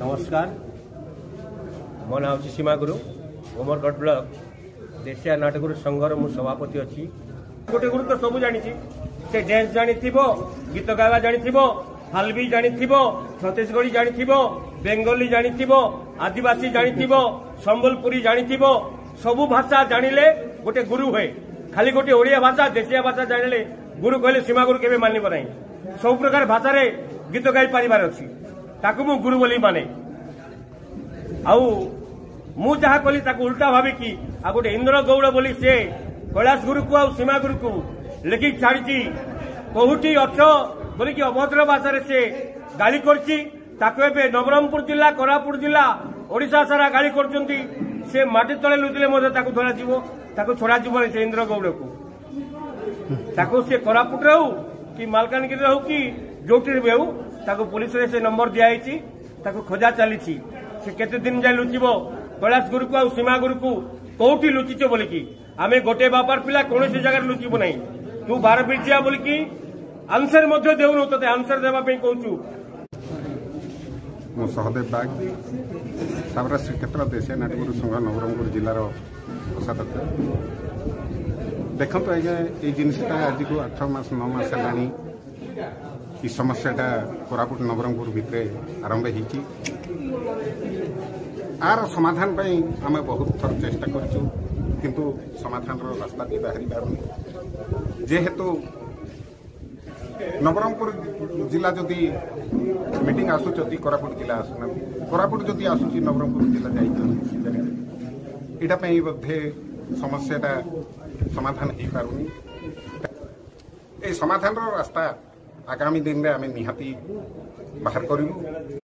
नमस्कार मो ना हूँ सीमा गुरु उमरगढ़ ब्लॉक देशिया नाटगुरु संघर मु सभापति अच्छी गोटे गुरु तो सब जानी से डांस जानी गीत गावा जानी हालबी जानी छत्तीसगढ़ी जानी बेंगली जानी आदिवासी जानी संबलपुरी जानी सबू भाषा जानिले गोटे गुरु हुए खाली गोटे ओडिया भाषा देशिया भाषा जानिले गुरु कहले सीमा गुरु केबे मानिब नाही सब प्रकार भाषा रे गीत गाई पारिबार अछि ताकू मु गुरु बोली माने आउ मु जहा कली ताकू उल्टा भाबी कि आ गोटे इंद्र गौड़ बोली से कैलाश गुरु को आ सीमा गुरु को लेखि छाड़ी कोहुटी अछ बोली कि अभद्र भाषा रे से गाली करछि ताकू एबे नवरंगपुर जिला कोरापुट जिला ओडिशा सारा गाली करछंती से माटी तले लुटिले मधे ताकू धरा जीवो ताकू छोड़ा जीवो से इंद्र गौड़ को ताकू से कोरापुट रहू कि मालकानगिरी रहू कि जोटी रहू ताकू पुलिस रे से नंबर दिया आइछि ताकू खोजा चली से केते दिन जाय लुचिबो कैलाश गुरु को आ सीमा गुरु को कोठी लुचिछो बोली कि आमे गोटे बापार पिला कोनोसी जगह लुचिबो नाही तू 12 बिजिया बोली कि आंसर मध्य देउनु तते आंसर देबा पे कहूछु मो सहदेव बाग साबरा श्रीक्षेत्र देशिया नाटगुरु संघ नवरंगपुर जिलार कोषाध्यक्ष देखो आज्ञा ये जिनटा आज को 8 मास 9 मास है समस्याटा कोरापुट नवरंगपुर भितर आरंभ होती आर समाधान आम बहुत थर चेष्टा करूँ किंतु समाधान रास्ता भी बाहरी पार जेहेतु नवरंगपुर जिला जदि मीटिंग आसूँ कोरापुट जिला आसुना कोरापुट जदि आसूँ नवरंगपुर जिला जापाई बोधे समस्याटा समाधान हो पारुनी ए समाधान रास्ता आगामी दिन में आम निहाती बाहर करूँ।